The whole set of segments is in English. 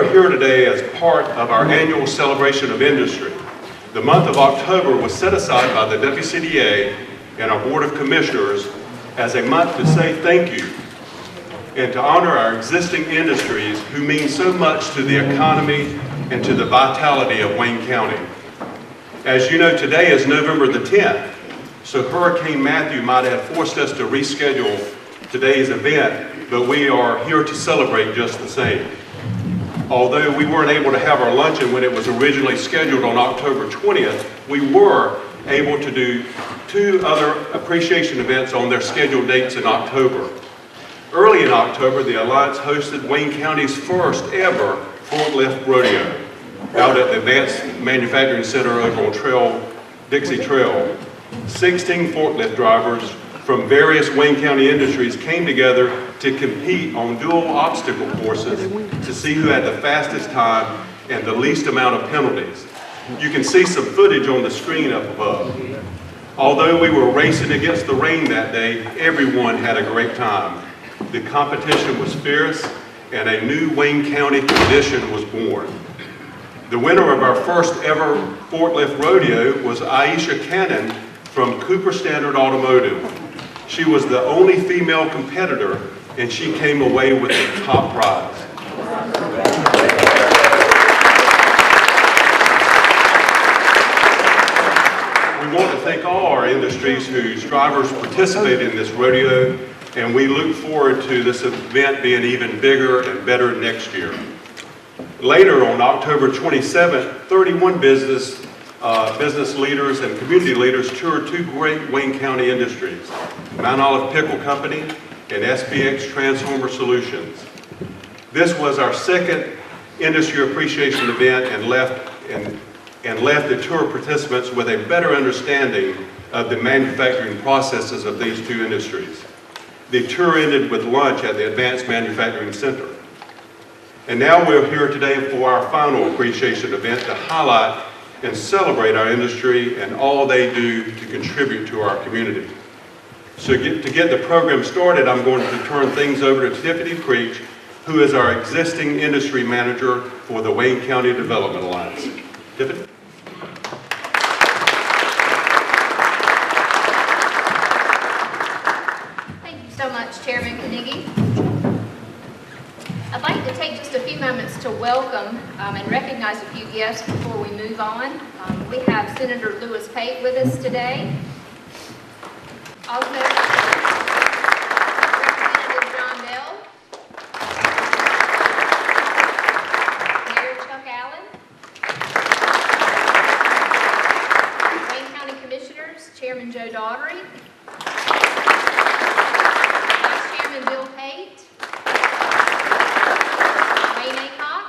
are here today as part of our annual celebration of industry. The month of October was set aside by the WCDA and our Board of Commissioners as a month to say thank you and to honor our existing industries who mean so much to the economy and to the vitality of Wayne County. As you know, today is November the 10th, so Hurricane Matthew might have forced us to reschedule today's event, but we are here to celebrate just the same. Although we weren't able to have our luncheon when it was originally scheduled on October 20th, we were able to do 2 other appreciation events on their scheduled dates in October. Early in October, the Alliance hosted Wayne County's first ever forklift rodeo out at the Advanced Manufacturing Center over on Dixie Trail. 16 forklift drivers from various Wayne County industries came together to compete on dual obstacle courses to see who had the fastest time and the least amount of penalties. You can see some footage on the screen up above. Although we were racing against the rain that day, everyone had a great time. The competition was fierce and a new Wayne County tradition was born. The winner of our first ever forklift rodeo was Aisha Cannon from Cooper Standard Automotive. She was the only female competitor and she came away with the top prize. We want to thank all our industries whose drivers participated in this rodeo, and we look forward to this event being even bigger and better next year. Later on October 27th, 31 business leaders and community leaders toured 2 great Wayne County industries, Mount Olive Pickle Company and SPX Transformer Solutions. This was our second industry appreciation event and left the tour participants with a better understanding of the manufacturing processes of these 2 industries. The tour ended with lunch at the Advanced Manufacturing Center. And now we're here today for our final appreciation event to highlight and celebrate our industry and all they do to contribute to our community. So to get the program started, I'm going to turn things over to Tiffany Creech, who is our existing industry manager for the Wayne County Development Alliance. Tiffany? Thank you so much, Chairman Carnegie. I'd like to take just a few moments to welcome and recognize a few guests before we move on. We have Senator Lewis Pate with us today. Also, Representative John Bell, Mayor Chuck Allen, Wayne County Commissioners, Chairman Joe Daugherty, Vice Chairman Bill Pate, Wayne Aycock,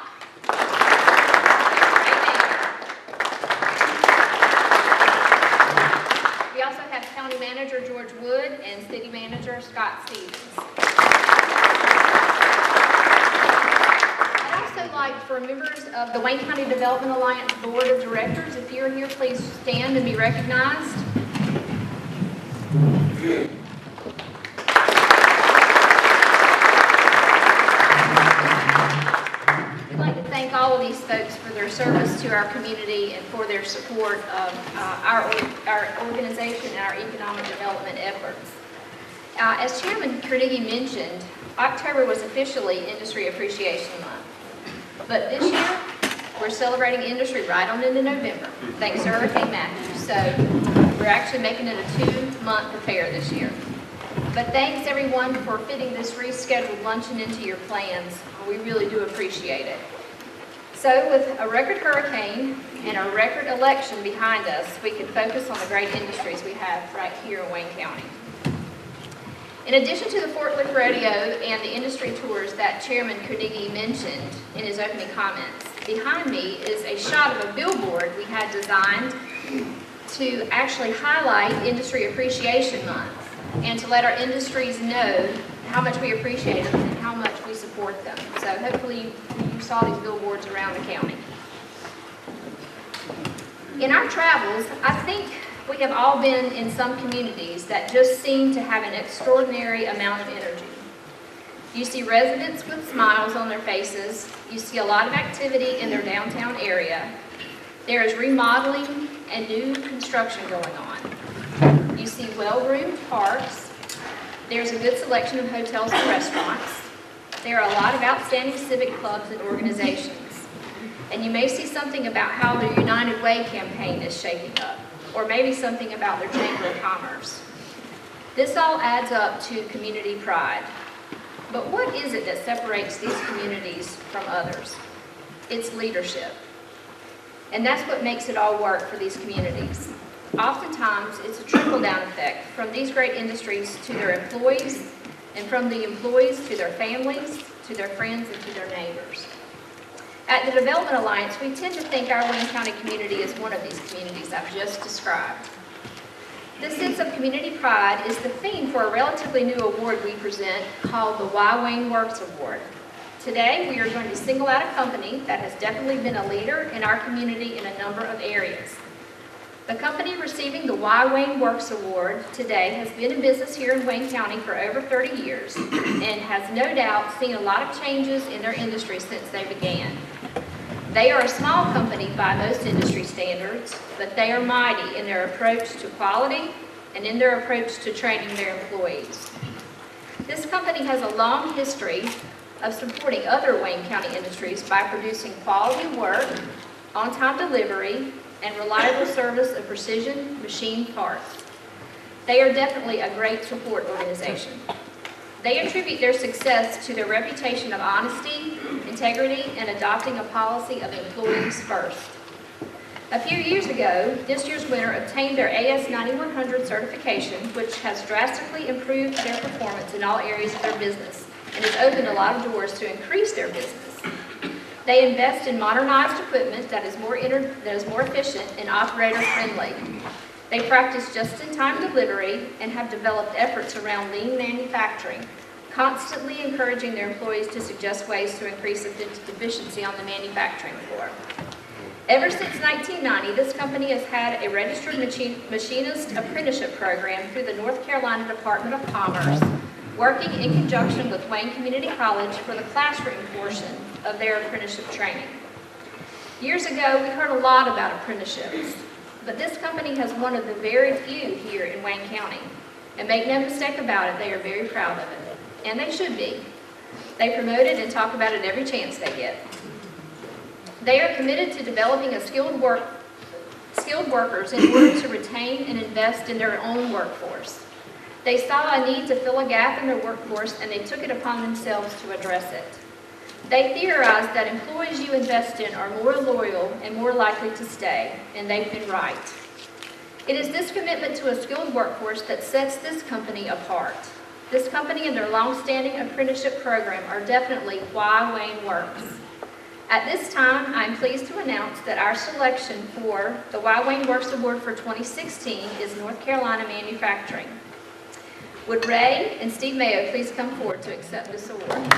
we also have County Manager George Wood and City Manager Scott Stevens. I'd also like for members of the Wayne County Development Alliance Board of Directors, if you're here, please stand and be recognized. We'd like to thank all of these folks for their service to our community and for their support of our organization and our economic development efforts. As Chairman Carnegie mentioned, October was officially Industry Appreciation Month. But this year, we're celebrating industry right on into November, thanks to Hurricane Matthew. So we're actually making it a 2-month affair this year. But thanks everyone for fitting this rescheduled luncheon into your plans. We really do appreciate it. So with a record hurricane and a record election behind us, we can focus on the great industries we have right here in Wayne County. In addition to the forklift rodeo and the industry tours that Chairman Carnegie mentioned in his opening comments, behind me is a shot of a billboard we had designed to actually highlight Industry Appreciation Month and to let our industries know how much we appreciate them and how much we support them. So hopefully you saw these billboards around the county. In our travels, I think we have all been in some communities that just seem to have an extraordinary amount of energy. You see residents with smiles on their faces. You see a lot of activity in their downtown area. There is remodeling and new construction going on. You see well-groomed parks. There's a good selection of hotels and restaurants. There are a lot of outstanding civic clubs and organizations. And you may see something about how their United Way campaign is shaping up, or maybe something about their Chamber of Commerce. This all adds up to community pride. But what is it that separates these communities from others? It's leadership. And that's what makes it all work for these communities. Oftentimes, it's a trickle-down effect from these great industries to their employees, and from the employees to their families, to their friends, and to their neighbors. At the Development Alliance, we tend to think our Wayne County community is one of these communities I've just described. This sense of community pride is the theme for a relatively new award we present called the Why Wayne Works Award. Today, we are going to single out a company that has definitely been a leader in our community in a number of areas. The company receiving the Why Wayne Works Award today has been in business here in Wayne County for over 30 years and has no doubt seen a lot of changes in their industry since they began. They are a small company by most industry standards, but they are mighty in their approach to quality and in their approach to training their employees. This company has a long history of supporting other Wayne County industries by producing quality work, on-time delivery, and reliable service of precision machine parts. They are definitely a great support organization. They attribute their success to their reputation of honesty, integrity, and adopting a policy of employees first. A few years ago, this year's winner obtained their AS 9100 certification, which has drastically improved their performance in all areas of their business and has opened a lot of doors to increase their business. They invest in modernized equipment that is more efficient and operator-friendly. They practice just-in-time delivery and have developed efforts around lean manufacturing, constantly encouraging their employees to suggest ways to increase efficiency on the manufacturing floor. Ever since 1990, this company has had a registered machinist apprenticeship program through the North Carolina Department of Commerce, working in conjunction with Wayne Community College for the classroom portion of their apprenticeship training. Years ago, we heard a lot about apprenticeships, but this company has one of the very few here in Wayne County. And make no mistake about it, they are very proud of it. And they should be. They promote it and talk about it every chance they get. They are committed to developing skilled workers in order to retain and invest in their own workforce. They saw a need to fill a gap in their workforce, and they took it upon themselves to address it. They theorize that employees you invest in are more loyal and more likely to stay, and they've been right. It is this commitment to a skilled workforce that sets this company apart. This company and their long-standing apprenticeship program are definitely why Wayne works. At this time, I'm pleased to announce that our selection for the Why Wayne Works Award for 2016 is North Carolina Manufacturing. Would Ray and Steve Mayo please come forward to accept this award?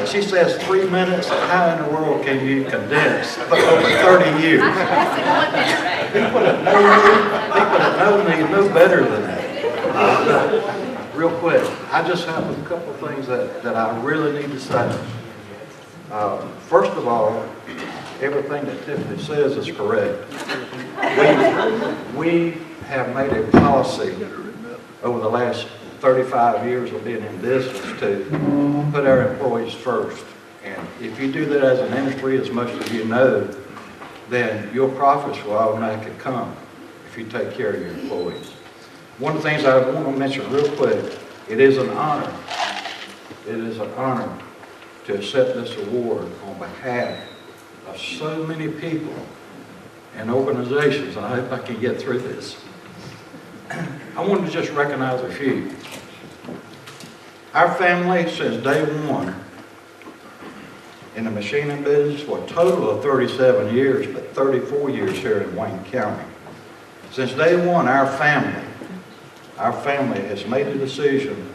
She says 3 minutes. How in the world can you condense over 30 years? People that know me know better than that. Real quick, I just have a couple things that I really need to say. First of all, everything that Tiffany says is correct. We have made a policy over the last 35 years of being in business to put our employees first. And if you do that as an industry, as most of you know, then your profits will automatically come if you take care of your employees. One of the things I want to mention real quick, it is an honor. It is an honor to accept this award on behalf of so many people and organizations, and I hope I can get through this. I wanted to just recognize a few. Our family, since day one, in the machining business for a total of 37 years, but 34 years here in Wayne County. Since day one, our family has made a decision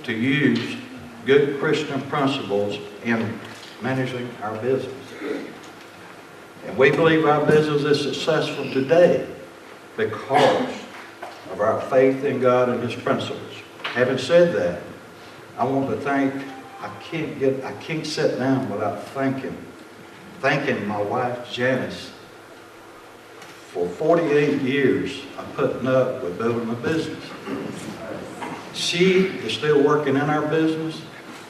to use good Christian principles in managing our business. And we believe our business is successful today because of our faith in God and His principles. Having said that, I want to thank, I can't sit down without thanking my wife Janice for 48 years of putting up with building a business. She is still working in our business.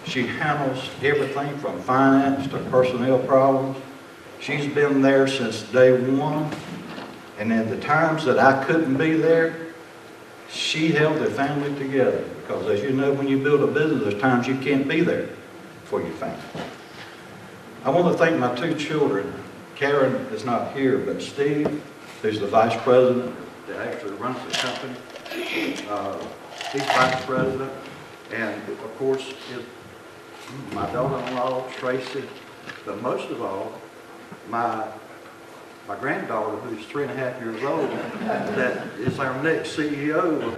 She handles everything from finance to personnel problems. She's been there since day one. And in the times that I couldn't be there, she held the family together. Because as you know, when you build a business, there's times you can't be there for your family. I want to thank my two children. Karen is not here, but Steve, who's the vice president that actually runs the company. He's vice president. And of course, my daughter-in-law, Tracy, but most of all, my granddaughter, who's 3.5 years old, that is our next CEO.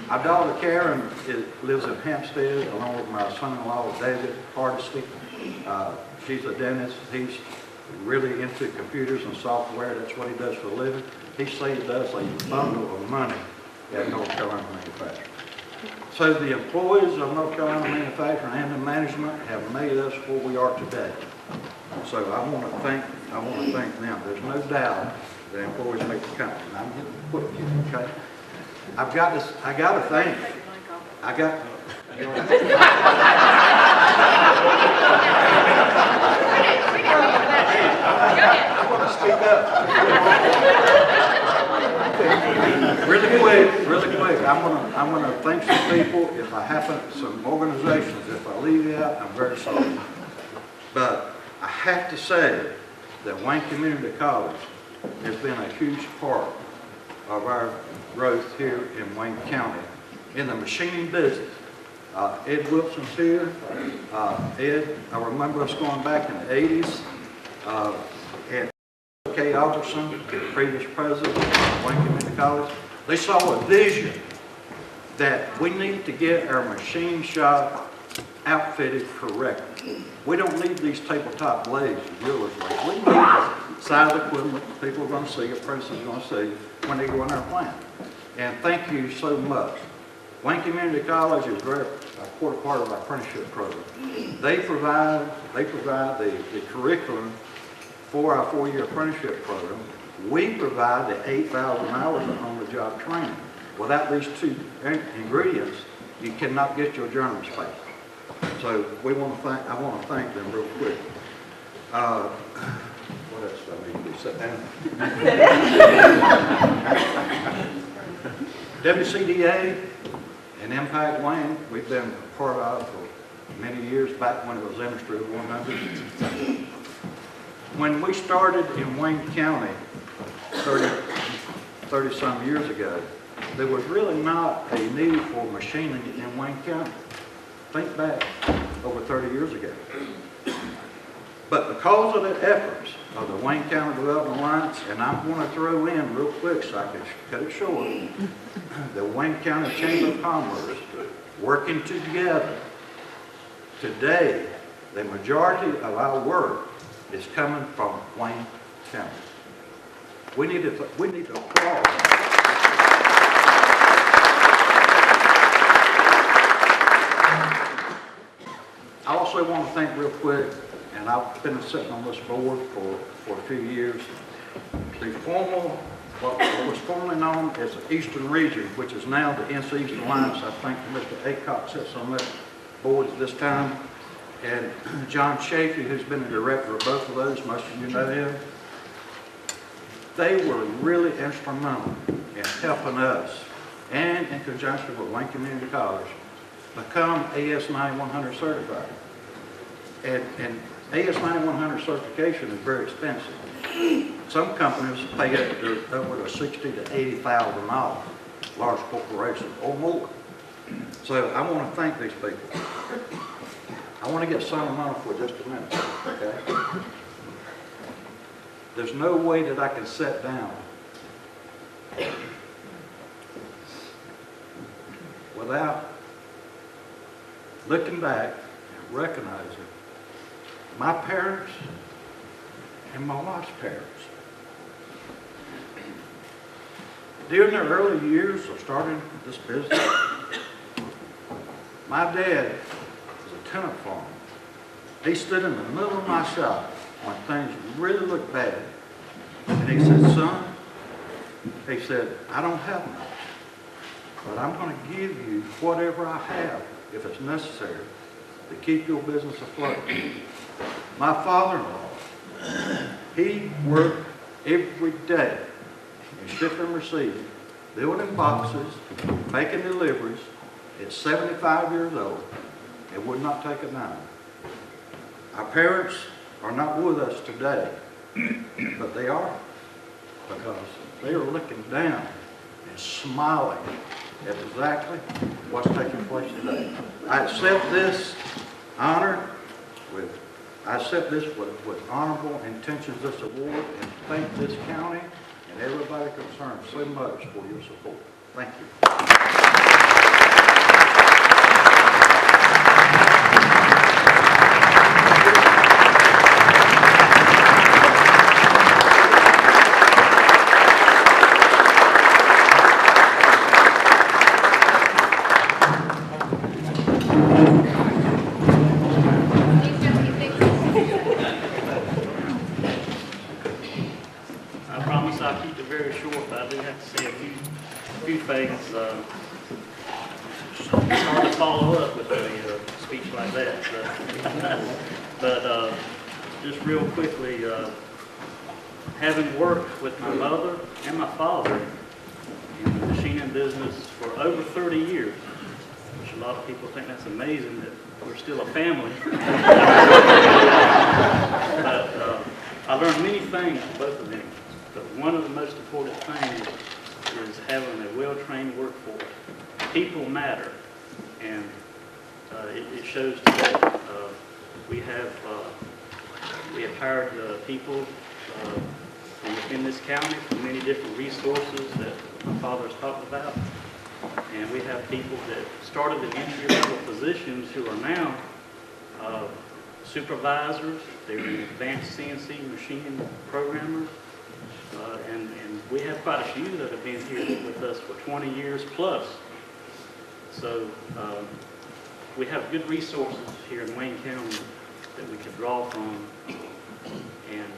Our daughter Karen lives in Hampstead, along with my son-in-law David Hardesty. She's a dentist. He's really into computers and software. That's what he does for a living. He saved us a bundle of money at North Carolina Manufacturing. So the employees of North Carolina Manufacturing and the management have made us where we are today. So I want to thank them. There's no doubt the employees make the company. And I'm getting quick here, okay? I got to thank. I want to speak up. Really quick. I'm gonna thank some people. If I happen, some organizations. If I leave you out, I'm very sorry. But I have to say that Wayne Community College has been a huge part of our growth here in Wayne County in the machining business. Ed Wilson's here. Ed, I remember us going back in the 80s. And K. Alderson, the previous president of Wayne Community College, they saw a vision that we need to get our machine shop outfitted correctly. We don't need these tabletop blades and drillers. We need the size equipment people are going to see, apprentices are going to see when they go in our plant. And thank you so much. Wayne Community College is a quarter part of our apprenticeship program. They provide the curriculum for our 4-year apprenticeship program. We provide the 8,000 hours of on-the-job training. Without these two ingredients, you cannot get your journeyman's pay. So I want to thank them real quick. What else do I need to do? Sit down. WCDA and Impact Wayne, we've been a part of for many years, back when it was Industry 100. When we started in Wayne County 30 some years ago, there was really not a need for machining in Wayne County. Think back over 30 years ago. But because of the efforts of the Wayne County Development Alliance, and I'm going to throw in real quick so I can cut it short, the Wayne County Chamber of Commerce working together, today the majority of our work is coming from Wayne County. We need to applaud. I also want to thank real quick, and I've been sitting on this board for a few years, what was formerly known as the Eastern Region, which is now the NC East Alliance. I think Mr. Aycock sits on that board at this time. And John Chafee, who's been the director of both of those, most of you know him. They were really instrumental in helping us, and in conjunction with Wayne Community College, become AS9100 certified. And AS9100 certification is very expensive. Some companies pay up to over $60,000 to $80,000. large corporation or more. So I want to thank these people. I want to get sentimental for just a minute, okay? There's no way that I can sit down without looking back and recognizing my parents and my wife's parents. During their early years of starting this business, my dad was a tenant farmer. He stood in the middle of my shop when things really looked bad. And he said, son, he said, I don't have much, but I'm going to give you whatever I have, if it's necessary, to keep your business afloat. My father-in-law, he worked every day in shipping and receiving, building boxes, making deliveries. At 75 years old, it would not take a dime. Our parents are not with us today, but they are, because they are looking down and smiling at exactly what's taking place today. I accept this honor with honorable intentions, this award, and thank this county and everybody concerned so much for your support. Thank you. I promise I'll keep it very short, but I do have to say a few things. It's hard to follow up with a speech like that. But just real quickly, having worked with my mother and my father in the machining business for over 30 years, which a lot of people think that's amazing that we're still a family. But I learned many things from both of them. But one of the most important things is having a well-trained workforce. People matter, and it shows today. We have hired people from within this county from many different resources that my father has talked about, and we have people that started in entry-level positions who are now supervisors. They're advanced CNC machining programmers. And we have quite a few that have been here with us for 20 years plus. So we have good resources here in Wayne County that we could draw from. And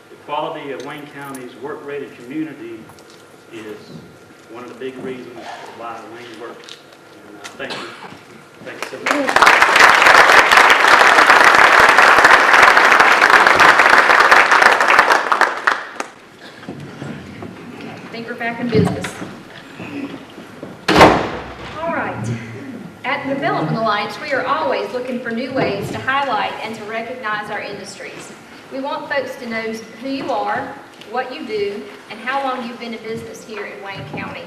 the quality of Wayne County's work-ready community is one of the big reasons why Wayne works. And thank you. Thank you so much. I think we're back in business. All right. At the Development Alliance, we are always looking for new ways to highlight and to recognize our industries. We want folks to know who you are, what you do, and how long you've been in business here in Wayne County.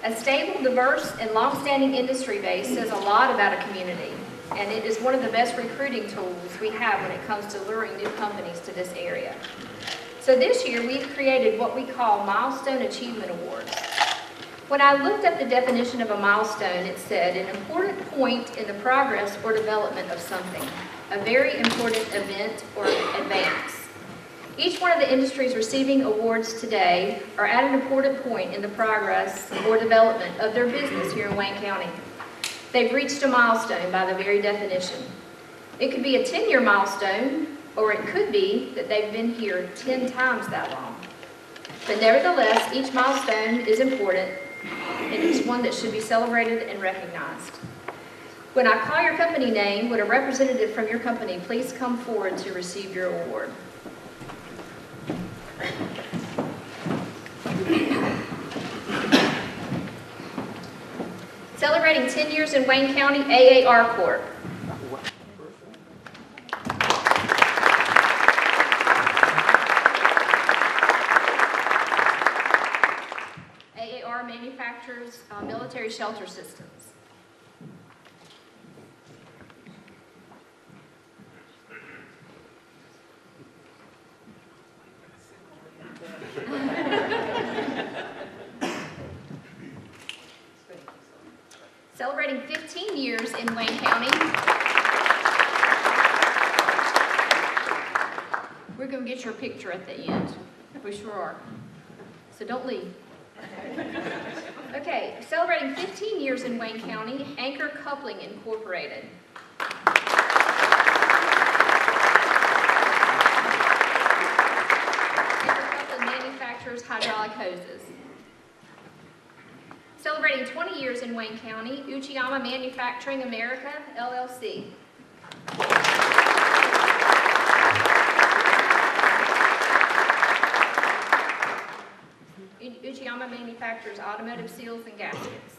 A stable, diverse, and long-standing industry base says a lot about a community, and it is one of the best recruiting tools we have when it comes to luring new companies to this area. So this year, we've created what we call Milestone Achievement Awards. When I looked up the definition of a milestone, it said an important point in the progress or development of something, a very important event or advance. Each one of the industries receiving awards today are at an important point in the progress or development of their business here in Wayne County. They've reached a milestone by the very definition. It could be a 10-year milestone, or it could be that they've been here 10 times that long. But nevertheless, each milestone is important, and it's one that should be celebrated and recognized. When I call your company name, would a representative from your company please come forward to receive your award? Celebrating 10 years in Wayne County, AAR Corp. AAR manufactures military shelter systems. Celebrating 15 years in Wayne County. We're going to get your picture at the end. We sure are. So don't leave. Okay, celebrating 15 years in Wayne County, Anchor Coupling Incorporated. Anchor Coupling manufactures hydraulic hoses. Celebrating 20 years in Wayne County, Uchiyama Manufacturing America, LLC. Uchiyama manufactures automotive seals and gaskets.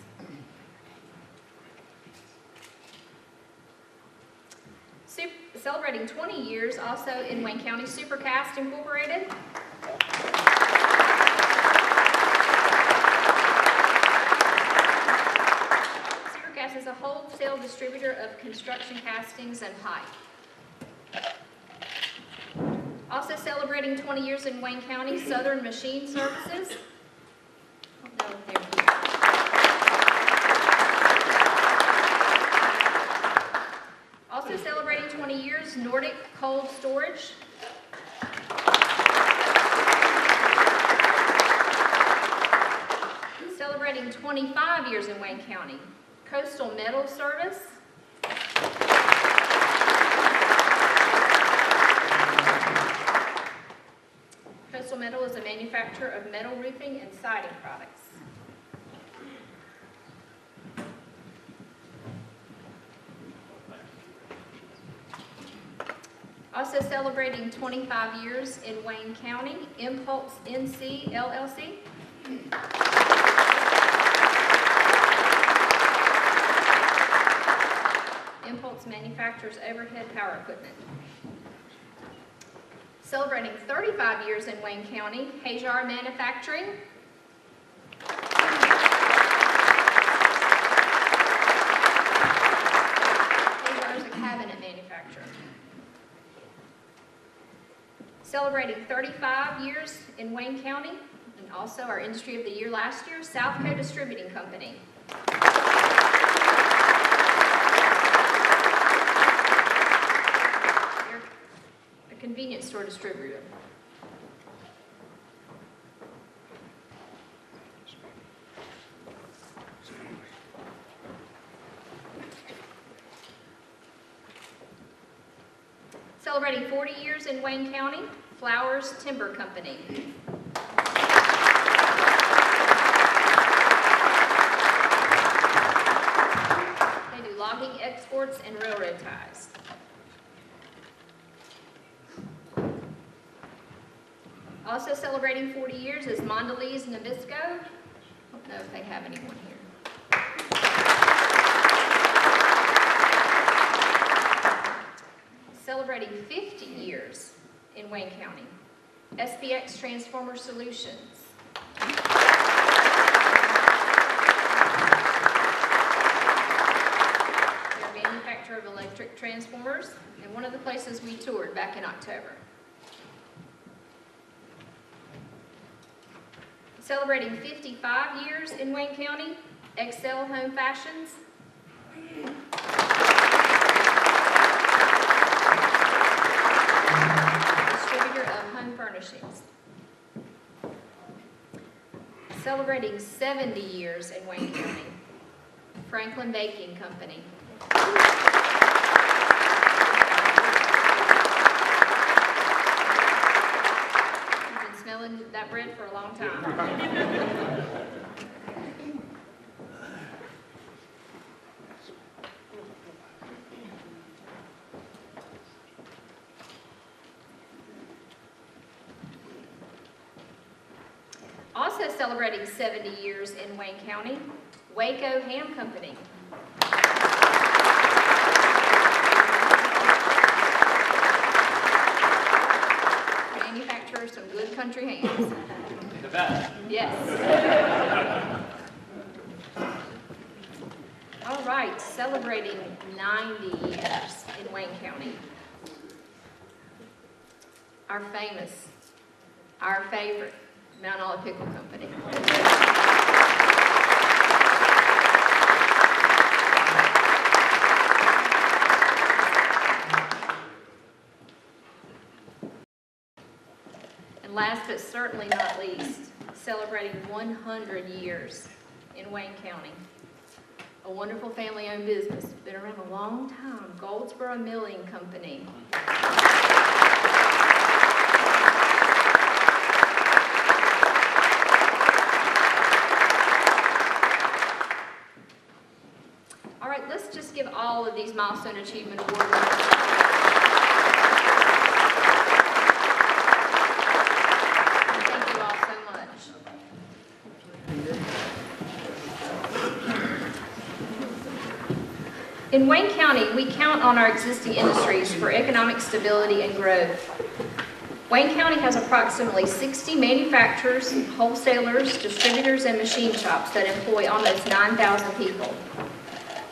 Celebrating 20 years also in Wayne County, Supercast Incorporated. Supercast is a wholesale distributor of construction castings and pipe. Also celebrating 20 years in Wayne County, Southern Machine Services. Oh, no, there. Also celebrating 20 years, Nordic Cold Storage. Celebrating 25 years in Wayne County, Coastal Metal Service. Coastal Metal is a manufacturer of metal roofing and siding products. Also celebrating 25 years in Wayne County, Impulse NC LLC. Impulse manufactures overhead power equipment. Celebrating 35 years in Wayne County, Hajar Manufacturing. Hajar is a cabinet manufacturer. Celebrating 35 years in Wayne County, and also our Industry of the Year last year, Southco Distributing Company. They're a convenience store distributor. Celebrating 40 years in Wayne County, Flowers Timber Company. They do logging exports and railroad ties. Also celebrating 40 years is Mondelez Nabisco. I don't know if they have anyone here. Celebrating 50 years in Wayne County, SPX Transformer Solutions. They're a manufacturer of electric transformers, and one of the places we toured back in October. Celebrating 55 years in Wayne County, Excel Home Fashions. Furnishings. Celebrating 70 years in Wayne County, Franklin Baking Company. You've been smelling that bread for a long time. Also celebrating 70 years in Wayne County, Waco Ham Company. Manufacturer of some good country hams. The best. Yes. 90 years in Wayne County. Our famous, our favorite Mount Olive Pickle Company. And last but certainly not least, celebrating 100 years in Wayne County. A wonderful family-owned business, been around a long time, Goldsboro Milling Company. All right, let's just give all of these Milestone Achievement Award winners. Thank you all so much. In Wayne County, we count on our existing industries for economic stability and growth. Wayne County has approximately 60 manufacturers, wholesalers, distributors, and machine shops that employ almost 9,000 people.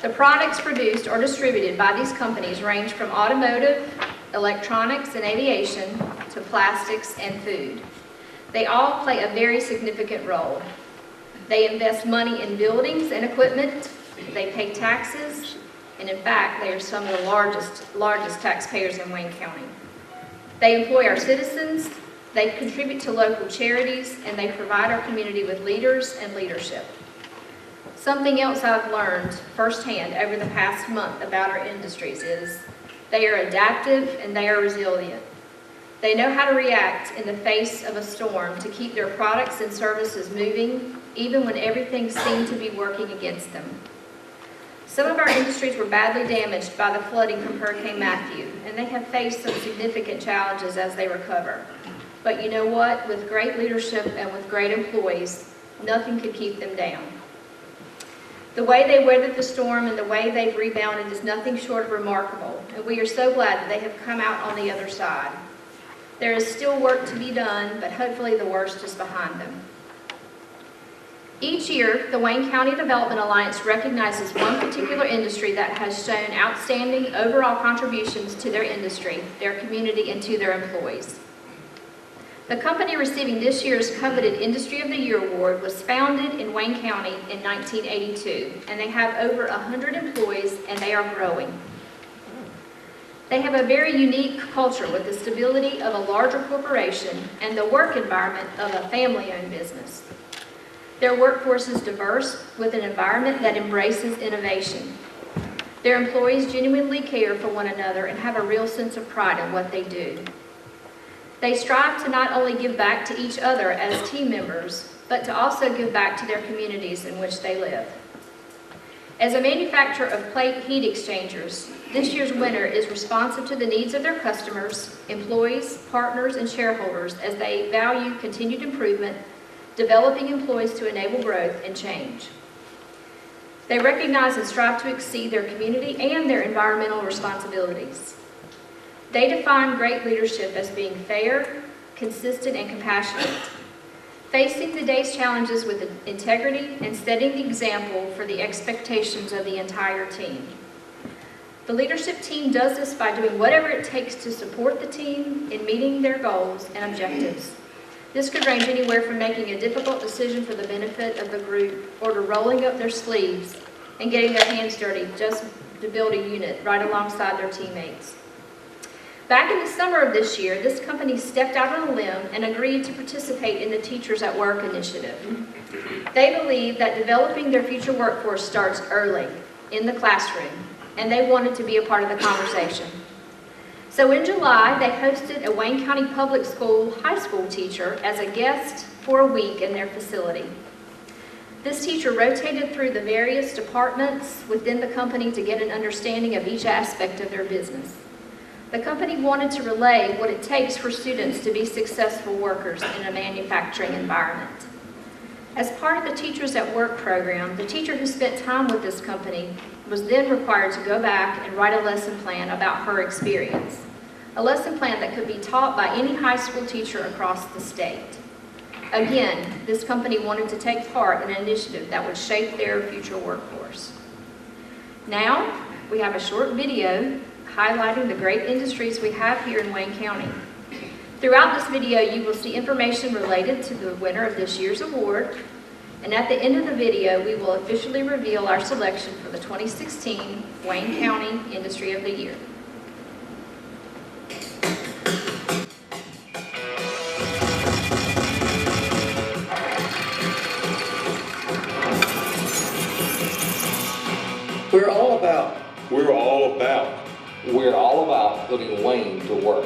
The products produced or distributed by these companies range from automotive, electronics, and aviation to plastics and food. They all play a very significant role. They invest money in buildings and equipment, they pay taxes, and in fact, they are some of the largest taxpayers in Wayne County. They employ our citizens, they contribute to local charities, and they provide our community with leaders and leadership. Something else I've learned firsthand over the past month about our industries is they are adaptive and they are resilient. They know how to react in the face of a storm to keep their products and services moving, even when everything seemed to be working against them. Some of our industries were badly damaged by the flooding from Hurricane Matthew, and they have faced some significant challenges as they recover. But you know what? With great leadership and with great employees, nothing could keep them down. The way they weathered the storm and the way they've rebounded is nothing short of remarkable, and we are so glad that they have come out on the other side. There is still work to be done, but hopefully the worst is behind them. Each year, the Wayne County Development Alliance recognizes one particular industry that has shown outstanding overall contributions to their industry, their community, and to their employees. The company receiving this year's coveted Industry of the Year award was founded in Wayne County in 1982, and they have over 100 employees, and they are growing. They have a very unique culture with the stability of a larger corporation and the work environment of a family-owned business. Their workforce is diverse with an environment that embraces innovation. Their employees genuinely care for one another and have a real sense of pride in what they do. They strive to not only give back to each other as team members, but to also give back to their communities in which they live. As a manufacturer of plate heat exchangers, this year's winner is responsive to the needs of their customers, employees, partners, and shareholders as they value continued improvement, developing employees to enable growth and change. They recognize and strive to exceed their community and their environmental responsibilities. They define great leadership as being fair, consistent, and compassionate, facing the day's challenges with integrity and setting the example for the expectations of the entire team. The leadership team does this by doing whatever it takes to support the team in meeting their goals and objectives. This could range anywhere from making a difficult decision for the benefit of the group or to rolling up their sleeves and getting their hands dirty just to build a unit right alongside their teammates. Back in the summer of this year, this company stepped out on a limb and agreed to participate in the Teachers at Work initiative. They believe that developing their future workforce starts early, in the classroom, and they wanted to be a part of the conversation. So in July, they hosted a Wayne County Public School high school teacher as a guest for a week in their facility. This teacher rotated through the various departments within the company to get an understanding of each aspect of their business. The company wanted to relay what it takes for students to be successful workers in a manufacturing environment. As part of the Teachers at Work program, the teacher who spent time with this company was then required to go back and write a lesson plan about her experience. A lesson plan that could be taught by any high school teacher across the state. Again, this company wanted to take part in an initiative that would shape their future workforce. Now, we have a short video highlighting the great industries we have here in Wayne County. Throughout this video, you will see information related to the winner of this year's award, and at the end of the video, we will officially reveal our selection for the 2016 Wayne County Industry of the Year. We're all about putting Wayne to work.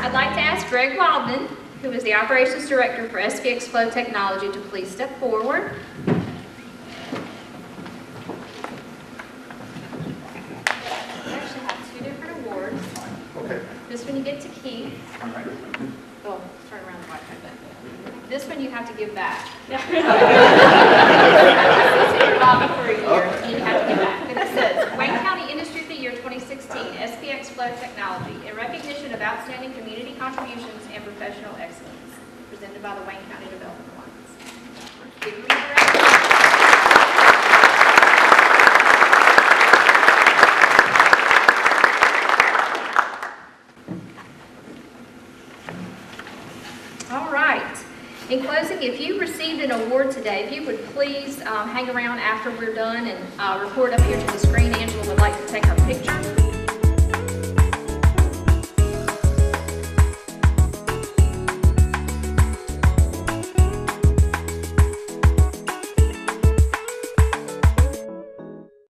I'd like to ask Greg Wildman, who is the Operations Director for SPX Flow Technology, to please step forward. We actually have two different awards. Okay. This one you get to keep. Oh, turn around the mic. This one you have to give back. This is your Bob for a year, and you have to give back. And it says, Wayne County Industry of the Year 2016, SPX Flow Technology, in recognition of outstanding community contributions and professional excellence, presented by the Wayne County Development Alliance. Give them a round. All right. In closing, if you received an award today, if you would please hang around after we're done and report up here to the screen. Angela would like to take our picture.